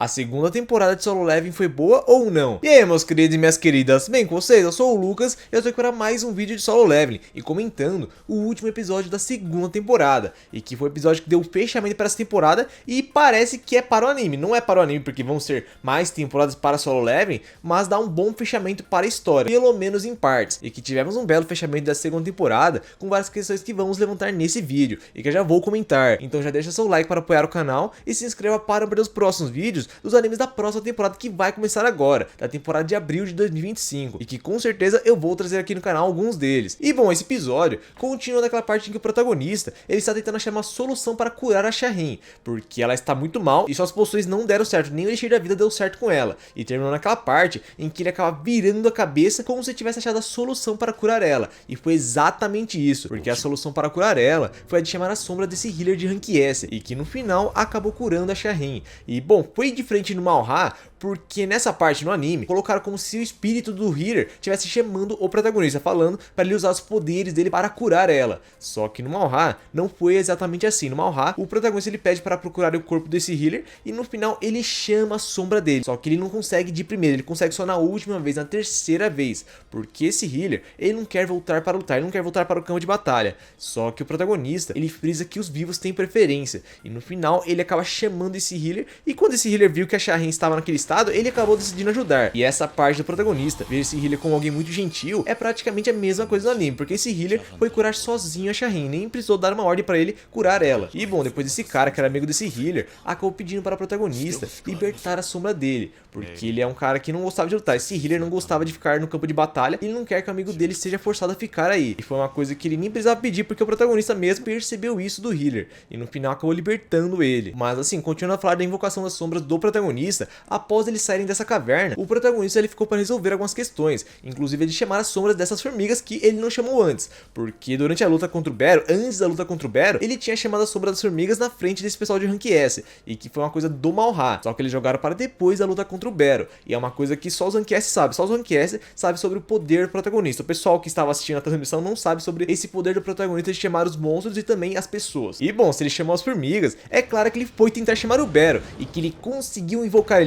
A segunda temporada de Solo Leveling foi boa ou não? E aí, meus queridos e minhas queridas, bem com vocês? Eu sou o Lucas e eu tô aqui para mais um vídeo de Solo Leveling e comentando o último episódio da segunda temporada, e que foi o episódio que deu o fechamento para essa temporada e parece que é para o anime. Não é para o anime porque vão ser mais temporadas para Solo Leveling, mas dá um bom fechamento para a história, pelo menos em partes, e que tivemos um belo fechamento da segunda temporada com várias questões que vamos levantar nesse vídeo e que eu já vou comentar. Então já deixa seu like para apoiar o canal e se inscreva para ver os próximos vídeos dos animes da próxima temporada que vai começar agora, da temporada de abril de 2025, e que com certeza eu vou trazer aqui no canal alguns deles. E bom, esse episódio continua naquela parte em que o protagonista ele está tentando achar uma solução para curar a Sharin, porque ela está muito mal e suas poções não deram certo, nem o Elixir da vida deu certo com ela, e terminou naquela parte em que ele acaba virando a cabeça como se tivesse achado a solução para curar ela, e foi exatamente isso, porque a solução para curar ela foi a de chamar a sombra desse healer de rank S, e que no final acabou curando a Sharin. E bom, foi diferente no Malha, porque nessa parte no anime colocaram como se o espírito do healer estivesse chamando o protagonista, falando para ele usar os poderes dele para curar ela. Só que no Malha não foi exatamente assim. No Malha o protagonista ele pede para procurar o corpo desse healer e no final ele chama a sombra dele. Só que ele não consegue de primeira, ele consegue só na última vez, na terceira vez, porque esse healer ele não quer voltar para lutar, ele não quer voltar para o campo de batalha. Só que o protagonista ele frisa que os vivos têm preferência, e no final ele acaba chamando esse healer, e quando esse healer viu que a Sharin estava naquele estado, ele acabou decidindo ajudar. E essa parte do protagonista, ver esse healer como alguém muito gentil, é praticamente a mesma coisa no anime, porque esse healer foi curar sozinho a Sharin, nem precisou dar uma ordem para ele curar ela. E bom, depois esse cara que era amigo desse healer, acabou pedindo para o protagonista libertar a sombra dele, porque ele é um cara que não gostava de lutar. Esse healer não gostava de ficar no campo de batalha, e ele não quer que o amigo dele seja forçado a ficar aí. E foi uma coisa que ele nem precisava pedir, porque o protagonista mesmo percebeu isso do healer, e no final acabou libertando ele. Mas assim, continuando a falar da invocação das sombras do protagonista, após eles saírem dessa caverna, o protagonista ele ficou para resolver algumas questões, inclusive de chamar as sombras dessas formigas que ele não chamou antes, porque durante a luta contra o Bero, antes da luta contra o Bero, ele tinha chamado a sombra das formigas na frente desse pessoal de rank S, e que foi uma coisa do Malha, só que eles jogaram para depois da luta contra o Bero, e é uma coisa que só os rank S sabem, só os rank S sabem sobre o poder do protagonista. O pessoal que estava assistindo a transmissão não sabe sobre esse poder do protagonista de chamar os monstros e também as pessoas. E bom, se ele chamou as formigas, é claro que ele foi tentar chamar o Bero, e que ele conseguiu invocar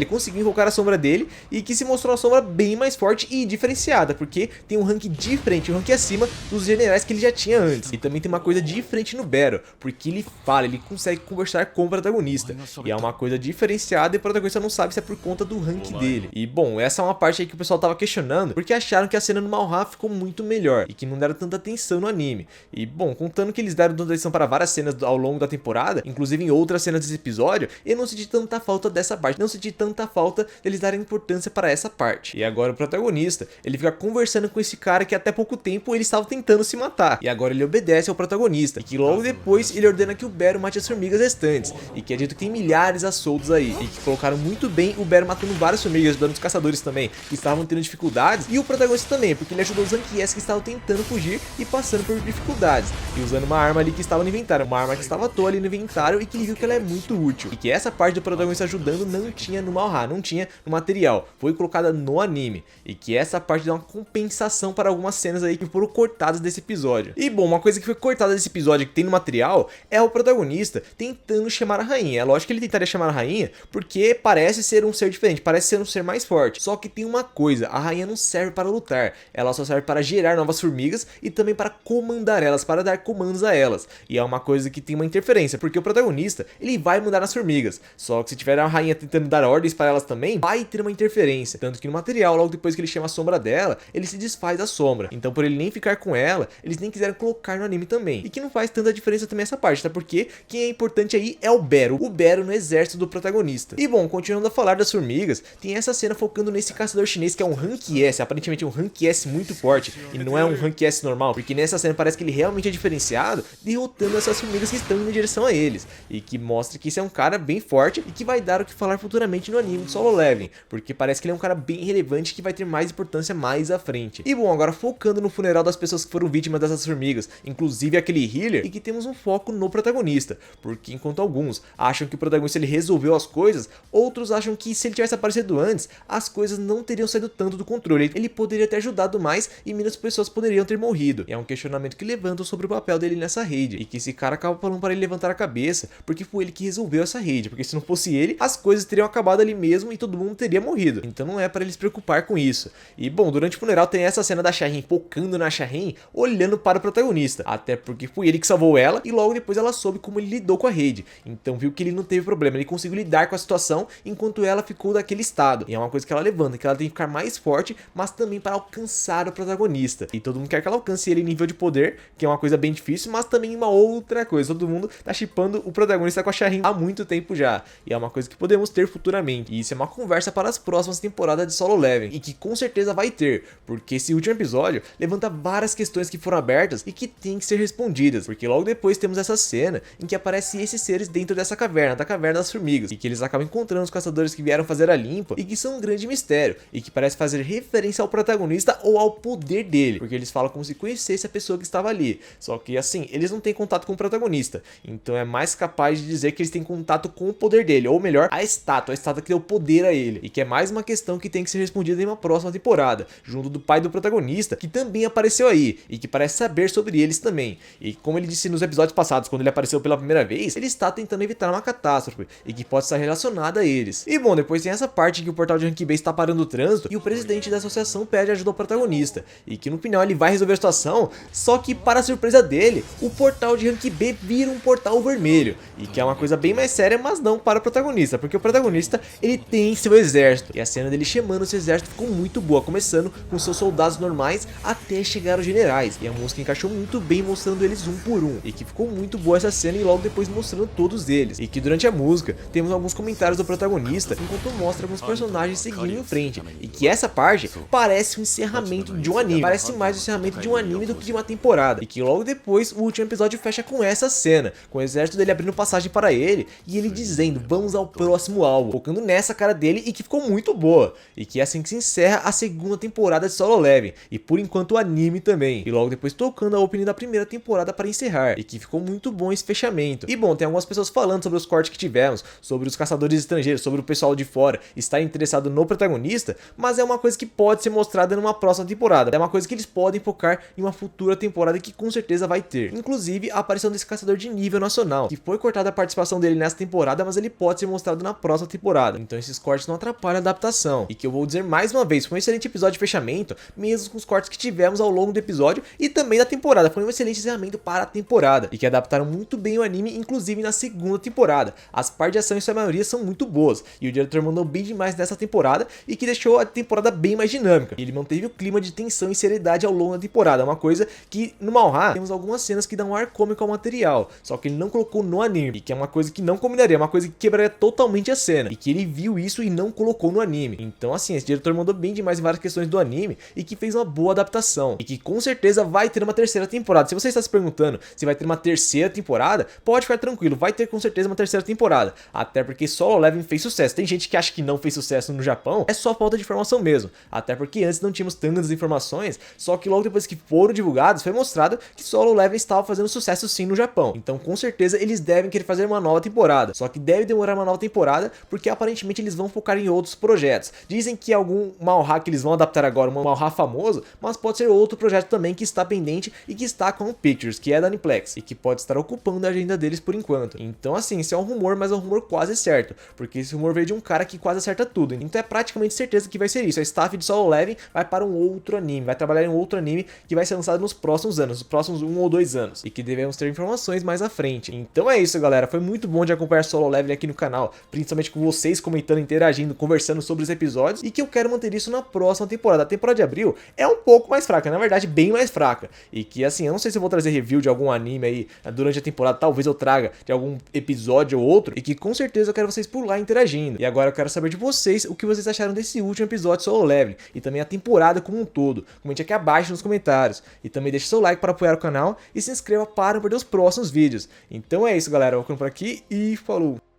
a sombra dele, e que se mostrou uma sombra bem mais forte e diferenciada, porque tem um rank diferente, um rank acima dos generais que ele já tinha antes. E também tem uma coisa diferente no Bero, porque ele fala, ele consegue conversar com o protagonista, e é uma coisa diferenciada, e o protagonista não sabe se é por conta do rank dele. E bom, essa é uma parte aí que o pessoal tava questionando, porque acharam que a cena no Malha ficou muito melhor, e que não deram tanta atenção no anime. E bom, contando que eles deram tanta atenção para várias cenas ao longo da temporada, inclusive em outras cenas desse episódio, eu não senti tanta falta dessa parte, não senti tanta falta deles darem importância para essa parte. E agora o protagonista, ele fica conversando com esse cara que até pouco tempo ele estava tentando se matar, e agora ele obedece ao protagonista, e que logo depois ele ordena que o Bero mate as formigas restantes, e que é dito que tem milhares a soltos aí, e que colocaram muito bem o Bero matando várias formigas, ajudando os caçadores também, que estavam tendo dificuldades, e o protagonista também, porque ele ajudou os Rank S que estavam tentando fugir e passando por dificuldades, e usando uma arma ali que estava no inventário, uma arma que estava à toa ali no inventário, e que ele viu que ela é muito útil, e que essa parte do protagonista ajudando não tinha no Malha, não tinha no material, foi colocada no anime, e que essa parte dá uma compensação para algumas cenas aí que foram cortadas desse episódio. E bom, uma coisa que foi cortada desse episódio que tem no material é o protagonista tentando chamar a rainha. É lógico que ele tentaria chamar a rainha porque parece ser um ser diferente, parece ser um ser mais forte, só que tem uma coisa, a rainha não serve para lutar, ela só serve para gerar novas formigas e também para comandar elas, para dar comandos a elas, e é uma coisa que tem uma interferência, porque o protagonista ele vai mandar nas formigas, só que se tiver a rainha tentando dar ordens para elas também, vai ter uma interferência, tanto que no material, logo depois que ele chama a sombra dela, ele se desfaz da sombra, então por ele nem ficar com ela, eles nem quiseram colocar no anime também, e que não faz tanta diferença também essa parte, tá? Porque quem é importante aí é o Bero no exército do protagonista. E bom, continuando a falar das formigas, tem essa cena focando nesse caçador chinês que é um rank S, aparentemente um rank S muito forte, e não é um rank S normal, porque nessa cena parece que ele realmente é diferenciado, derrotando essas formigas que estão indo em direção a eles, e que mostra que esse é um cara bem forte e que vai dar o que falar futuramente no anime de Solo Leveling, porque parece que ele é um cara bem relevante que vai ter mais importância mais à frente. E bom, agora focando no funeral das pessoas que foram vítimas dessas formigas, inclusive aquele healer, e que temos um foco no protagonista, porque enquanto alguns acham que o protagonista ele resolveu as coisas, outros acham que se ele tivesse aparecido antes, as coisas não teriam saído tanto do controle, ele poderia ter ajudado mais e menos pessoas poderiam ter morrido. E é um questionamento que levantam sobre o papel dele nessa raid, e que esse cara acaba falando para ele levantar a cabeça, porque foi ele que resolveu essa raid, porque se não fosse ele, as coisas teriam acabado ali mesmo e todo mundo teria morrido. Então não é pra ele se preocupar com isso. E bom, durante o funeral tem essa cena da Shaheen focando na Shaheen, olhando para o protagonista, até porque foi ele que salvou ela e logo depois ela soube como ele lidou com a Raid. Então viu que ele não teve problema, ele conseguiu lidar com a situação enquanto ela ficou daquele estado. E é uma coisa que ela levanta, que ela tem que ficar mais forte, mas também para alcançar o protagonista. E todo mundo quer que ela alcance ele em nível de poder, que é uma coisa bem difícil, mas também uma outra coisa. Todo mundo tá shippando o protagonista com a Shaheen há muito tempo já. E é uma coisa que podemos ter futuramente. E isso é uma conversa para as próximas temporadas de Solo Leveling. E que com certeza vai ter, porque esse último episódio levanta várias questões que foram abertas e que tem que ser respondidas. Porque logo depois temos essa cena em que aparecem esses seres dentro dessa caverna, da caverna das formigas. E que eles acabam encontrando os caçadores que vieram fazer a limpa e que são um grande mistério. E que parece fazer referência ao protagonista ou ao poder dele. Porque eles falam como se conhecesse a pessoa que estava ali. Só que assim, eles não têm contato com o protagonista. Então é mais capaz de dizer que eles têm contato com o poder dele. Ou melhor, a estátua que deu poder a ele. E que é mais uma questão que tem que ser respondida em uma próxima temporada. Junto do pai do protagonista, que também apareceu aí. E que parece saber sobre eles também. E como ele disse nos episódios passados, quando ele apareceu pela primeira vez, ele está tentando evitar uma catástrofe. E que pode estar relacionada a eles. E bom, depois tem essa parte em que o portal de Rank B está parando o trânsito. E o presidente da associação pede ajuda ao protagonista. E que no final ele vai resolver a situação. Só que para a surpresa dele, o portal de Rank B vira um portal vermelho. E que é uma coisa bem mais séria, mas não para o protagonista. Porque o protagonista, ele tem seu exército. E a cena dele chamando esse exército ficou muito boa. Começando com seus soldados normais até chegar aos generais. E a música encaixou muito bem mostrando eles um por um. E que ficou muito boa essa cena e logo depois mostrando todos eles. E que durante a música temos alguns comentários do protagonista enquanto mostra alguns personagens seguindo em frente. E que essa parte parece um encerramento de um anime. Parece mais o encerramento de um anime do que de uma temporada. E que logo depois o último episódio fecha com essa cena. Com o exército dele abrindo passagem para ele e ele dizendo, vamos ao próximo alvo. Focando nessa cara dele e que ficou muito boa. E que é assim que se encerra a segunda temporada de Solo Leveling. E por enquanto o anime também. E logo depois tocando a opening da primeira temporada para encerrar. E que ficou muito bom esse fechamento. E bom, tem algumas pessoas falando sobre os cortes que tivemos, sobre os caçadores estrangeiros, sobre o pessoal de fora estar interessado no protagonista, mas é uma coisa que pode ser mostrada numa próxima temporada. É uma coisa que eles podem focar em uma futura temporada que com certeza vai ter. Inclusive a aparição desse caçador de nível nacional, que foi cortada a participação dele nessa temporada, mas ele pode ser mostrado na próxima temporada. Então esses cortes não atrapalham a adaptação. E que eu vou dizer mais uma vez, foi um excelente episódio de fechamento, mesmo com os cortes que tivemos ao longo do episódio e também da temporada. Foi um excelente encerramento para a temporada. E que adaptaram muito bem o anime, inclusive na segunda temporada. As partes de ação em sua maioria são muito boas. E o diretor mandou bem demais nessa temporada e que deixou a temporada bem mais dinâmica. E ele manteve o clima de tensão e seriedade ao longo da temporada. É uma coisa que no Malha temos algumas cenas que dão um ar cômico ao material. Só que ele não colocou no anime. E que é uma coisa que não combinaria. É uma coisa que quebraria totalmente a cena. E que ele viu isso e não colocou no anime. Então assim, esse diretor mandou bem demais em várias questões do anime. E que fez uma boa adaptação. E que com certeza vai ter uma terceira temporada. Se você está se perguntando se vai ter uma terceira temporada, pode ficar tranquilo. Vai ter com certeza uma terceira temporada. Até porque Solo Leveling fez sucesso. Tem gente que acha que não fez sucesso no Japão. É só falta de informação mesmo. Até porque antes não tínhamos tantas informações. Só que logo depois que foram divulgados, foi mostrado que Solo Leveling estava fazendo sucesso sim no Japão. Então com certeza eles devem querer fazer uma nova temporada. Só que deve demorar uma nova temporada, porque aparentemente eles vão focar em outros projetos. Dizem que algum Malha que eles vão adaptar agora, um Malha famoso, mas pode ser outro projeto também que está pendente e que está com o Pictures, que é da Aniplex, e que pode estar ocupando a agenda deles por enquanto. Então assim, isso é um rumor, mas é um rumor quase certo, porque esse rumor veio de um cara que quase acerta tudo. Então é praticamente certeza que vai ser isso. A staff de Solo Leveling vai para um outro anime, vai trabalhar em um outro anime que vai ser lançado nos próximos anos, nos próximos 1 ou 2 anos, e que devemos ter informações mais à frente. Então é isso, galera, foi muito bom de acompanhar Solo Leveling aqui no canal, principalmente com vocês comentando, interagindo, conversando sobre os episódios, e que eu quero manter isso na próxima temporada. A temporada de abril é um pouco mais fraca, na verdade bem mais fraca, e que assim, eu não sei se eu vou trazer review de algum anime aí durante a temporada, talvez eu traga de algum episódio ou outro, e que com certeza eu quero vocês por lá interagindo. E agora eu quero saber de vocês o que vocês acharam desse último episódio de Solo Leveling, e também a temporada como um todo. Comente aqui abaixo nos comentários, e também deixe seu like para apoiar o canal, e se inscreva para não perder os próximos vídeos. Então é isso, galera, eu vou ficando por aqui, e falou!